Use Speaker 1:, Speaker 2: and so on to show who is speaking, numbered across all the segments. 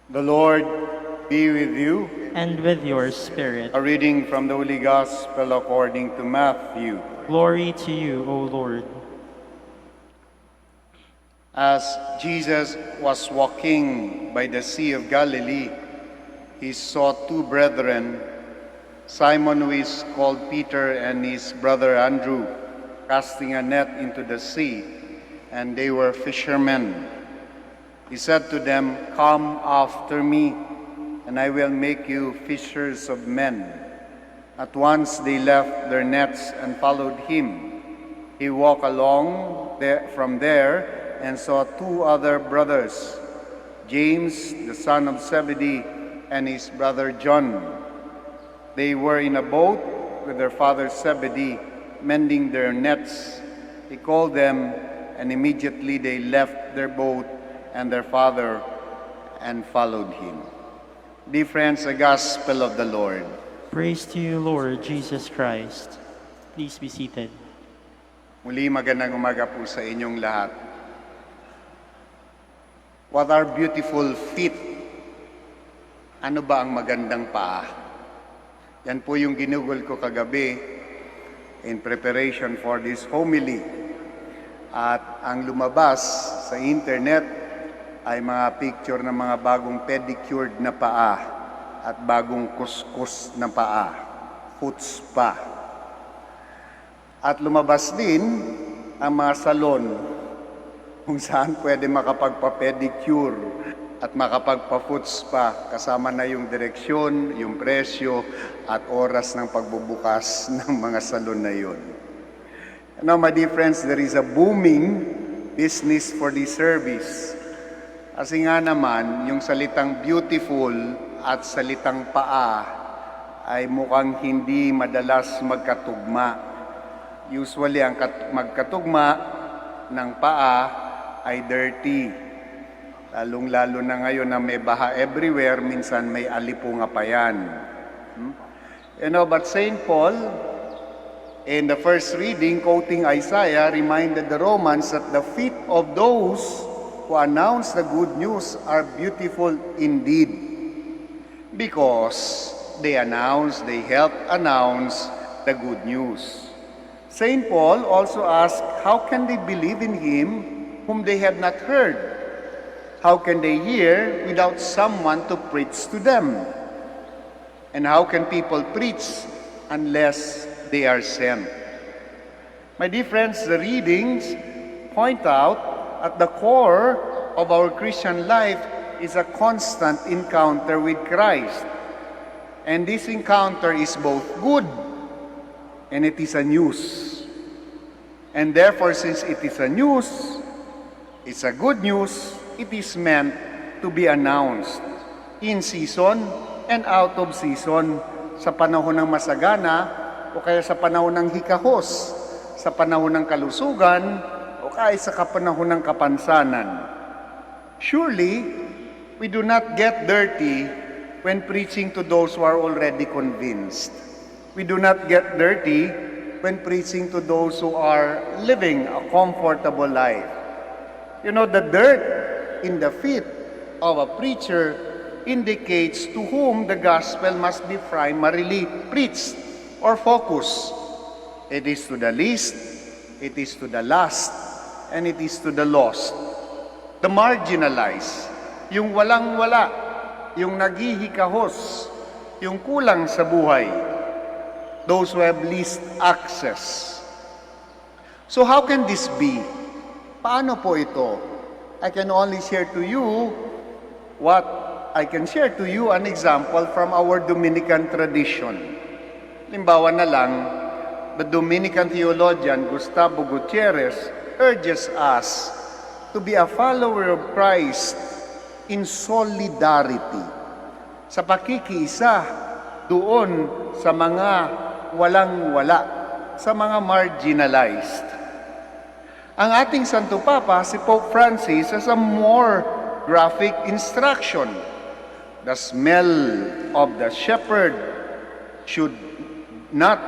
Speaker 1: The Lord be with you.
Speaker 2: And with your spirit.
Speaker 1: A reading from the Holy Gospel according to Matthew.
Speaker 2: Glory to you, O Lord.
Speaker 1: As Jesus was walking by the Sea of Galilee, he saw two brethren, Simon, who is called Peter, and his brother Andrew, casting a net into the sea, and they were fishermen. He said to them, "Come after me, and I will make you fishers of men." At once they left their nets and followed him. He walked along from there and saw two other brothers, James, the son of Zebedee, and his brother John. They were in a boat with their father Zebedee, mending their nets. He called them, and immediately they left their boat and their father and followed him. Dear friends, the Gospel of the Lord.
Speaker 2: Praise to you, Lord Jesus Christ. Please be seated.
Speaker 1: Muli magandang umaga po sa inyong lahat. What are beautiful feet? Ano ba ang magandang paa? Yan po yung ginugol ko kagabi in preparation for this homily. At ang lumabas sa internet ay mga picture ng mga bagong pedicured na paa at bagong kuskus na paa, foot spa. At lumabas din ang mga salon kung saan pwede makapagpa-pedicure at makapagpa-foot spa, kasama na yung direksyon, yung presyo at oras ng pagbubukas ng mga salon na yun. Now, my dear friends, there is a booming business for this service. Kasi nga naman, yung salitang beautiful at salitang paa ay mukhang hindi madalas magkatugma. Usually, ang magkatugma ng paa ay dirty. Lalong-lalo na ngayon na may baha everywhere, minsan may alipunga pa yan. But St. Paul, in the first reading, quoting Isaiah, reminded the Romans that the feet of those who announce the good news are beautiful indeed, because they help announce the good news. St. Paul also asked, how can they believe in him whom they have not heard? How can they hear without someone to preach to them? And how can people preach unless they are sent? My dear friends, the readings point out at the core of our Christian life is a constant encounter with Christ. And this encounter is both good and it is a news. And therefore, since it is a news, it's a good news, it is meant to be announced in season and out of season, sa panahon ng masagana o kaya sa panahon ng hikahos, sa panahon ng kalusugan o kaya sa kapanahon ng kapansanan. Surely, we do not get dirty when preaching to those who are already convinced. We do not get dirty when preaching to those who are living a comfortable life. The dirt in the feet of a preacher indicates to whom the gospel must be primarily preached or focused. It is to the least, it is to the last, and it is to the lost. The marginalized, yung walang-wala, yung naghihikahos, yung kulang sa buhay, those who have least access. So how can this be? Paano po ito? I can only share to you an example from our Dominican tradition. Halimbawa na lang, the Dominican theologian Gustavo Gutierrez urges us to be a follower of Christ in solidarity, sa pakikiisa doon sa mga walang-wala, sa mga marginalized. Ang ating Santo Papa, si Pope Francis, has a more graphic instruction. The smell of the shepherd should not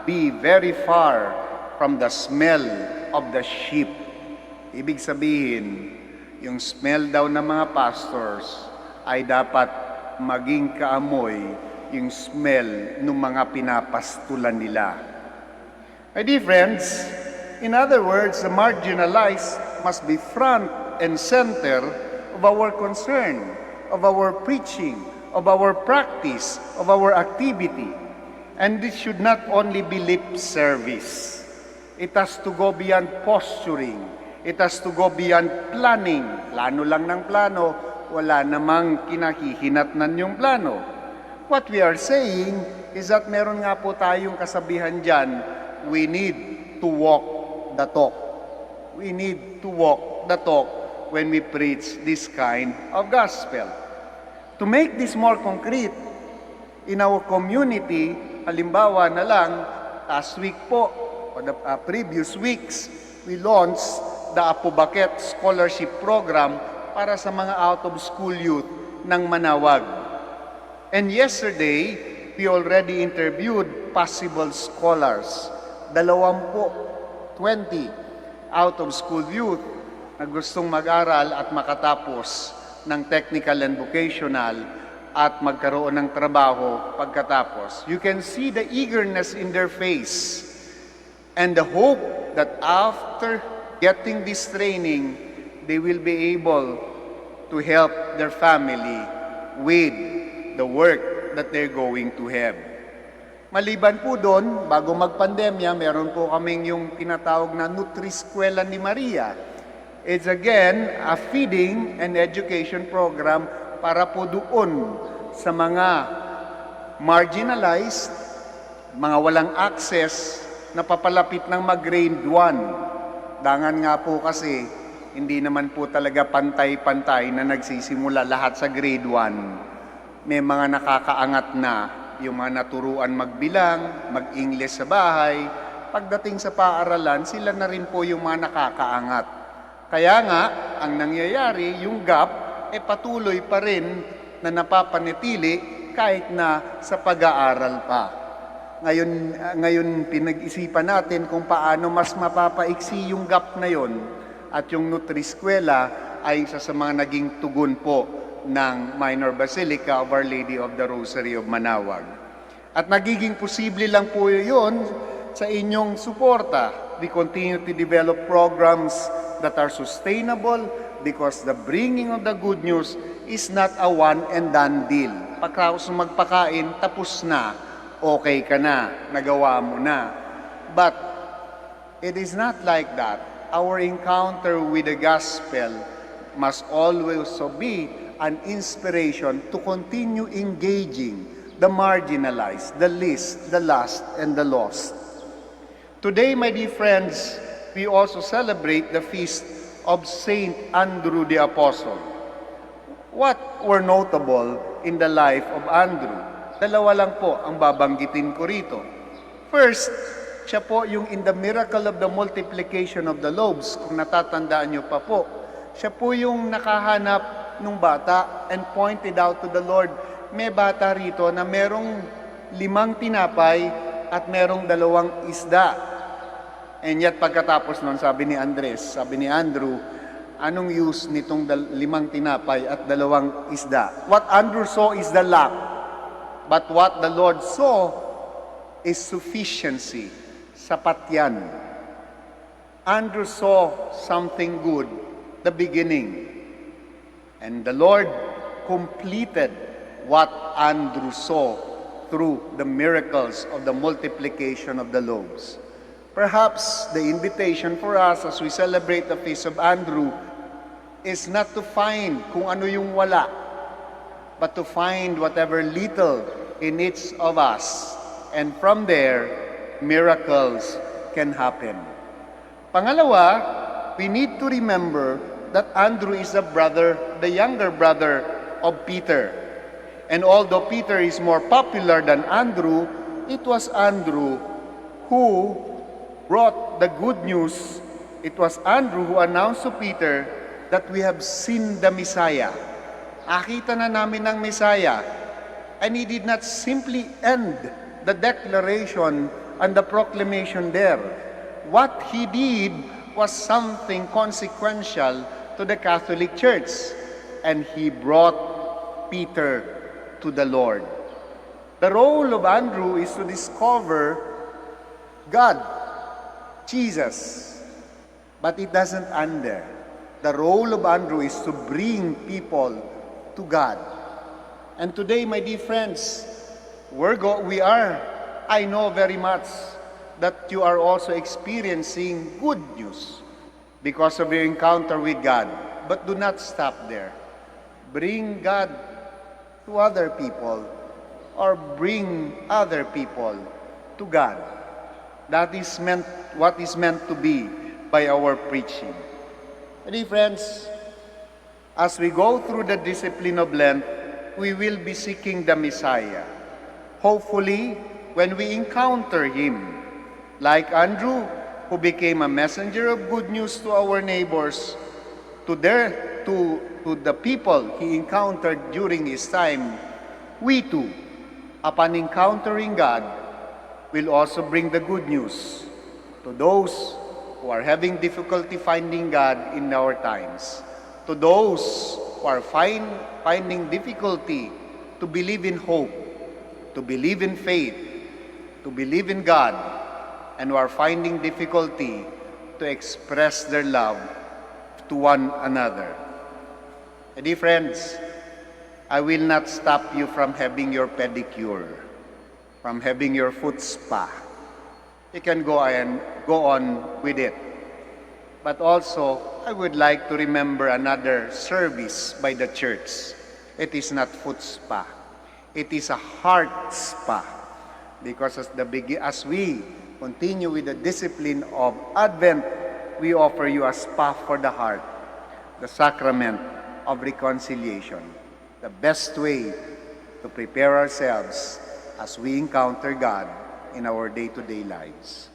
Speaker 1: be very far from the smell of the sheep. Ibig sabihin, yung smell daw ng mga pastors ay dapat maging kaamoy yung smell ng mga pinapastulan nila. My dear friends, in other words, the marginalized must be front and center of our concern, of our preaching, of our practice, of our activity. And this should not only be lip service. It has to go beyond posturing. It has to go beyond planning. Plano lang ng plano, wala namang kinahihinatnan yung plano. What we are saying is that meron nga po tayong kasabihan dyan, we need to walk the talk. We need to walk the talk when we preach this kind of gospel. To make this more concrete, in our community, halimbawa na lang, last week po, or the previous weeks, we launched the Apo Baket Scholarship Program para sa mga out-of-school youth ng Manaoag. And yesterday, we already interviewed possible scholars. 20 out-of-school youth na gustong mag-aral at makatapos ng technical and vocational at magkaroon ng trabaho pagkatapos. You can see the eagerness in their face and the hope that after getting this training, they will be able to help their family with the work that they're going to have. Maliban po doon, bago magpandemya, meron po kaming yung tinatawag na Nutri-Eskwela ni Maria. It's again a feeding and education program para po doon sa mga marginalized, mga walang access na papalapit ng mag-grade 1. Dangan nga po kasi, hindi naman po talaga pantay-pantay na nagsisimula lahat sa grade 1. May mga nakakaangat na, yung mga naturuan magbilang, mag-English sa bahay. Pagdating sa paaralan, sila na rin po yung mga nakakaangat. Kaya nga, ang nangyayari, yung gap, patuloy pa rin na napapanitili kahit na sa pag-aaral pa. Ngayon pinag-isipan natin kung paano mas mapapaiksi yung gap na yon at yung Nutri-Eskwela ay isa sa mga naging tugon po ng Minor Basilica of Our Lady of the Rosary of Manaoag. At nagiging posible lang po yun sa inyong suporta. We continue to develop programs that are sustainable because the bringing of the good news is not a one and done deal. Pagkatapos magpakain, tapos na, okay ka na, nagawa mo na. But it is not like that. Our encounter with the gospel must always be an inspiration to continue engaging the marginalized, the least, the lost, and the lost. Today, my dear friends, we also celebrate the feast of Saint Andrew the Apostle. What were notable in the life of Andrew? Dalawa lang po ang babanggitin ko rito. First, siya po yung in the miracle of the multiplication of the loaves. Kung natatandaan niyo pa po, siya po yung nakahanap nung bata and pointed out to the Lord, may bata rito na merong 5 tinapay at merong 2 isda. And yet pagkatapos nun, sabi ni Andrew, anong use nitong 5 tinapay at 2 isda? What Andrew saw is the lack, but what the Lord saw is sufficiency. Sapat yan. Andrew saw something good, the beginning. And the Lord completed what Andrew saw through the miracles of the multiplication of the loaves. Perhaps the invitation for us as we celebrate the Feast of Andrew is not to find kung ano yung wala, but to find whatever little in each of us. And from there, miracles can happen. Pangalawa, we need to remember that Andrew is the younger brother of Peter. And although Peter is more popular than Andrew, it was Andrew who brought the good news. It was Andrew who announced to Peter that we have seen the Messiah. Nakita na namin ang Messiah. And he did not simply end the declaration and the proclamation there. What he did was something consequential to the Catholic Church. And he brought Peter to the Lord. The role of Andrew is to discover God, Jesus. But it doesn't end there. The role of Andrew is to bring people to God. And today, my dear friends, I know very much that you are also experiencing good news because of your encounter with God. But do not stop there. Bring God to other people or bring other people to God. That is what is meant to be by our preaching. Dear friends, as we go through the discipline of Lent, we will be seeking the Messiah. Hopefully, when we encounter Him, like Andrew, who became a messenger of good news to our neighbors, to the people he encountered during his time, we too, upon encountering God, will also bring the good news to those who are having difficulty finding God in our times, to those who are finding difficulty to believe in hope, to believe in faith, to believe in God, and who are finding difficulty to express their love to one another. And dear friends, I will not stop you from having your pedicure, from having your foot spa. You can go on with it. But also, I would like to remember another service by the church. It is not foot spa. It is a heart spa. Because as we continue with the discipline of Advent, we offer you a spa for the heart, the sacrament of reconciliation, the best way to prepare ourselves as we encounter God in our day-to-day lives.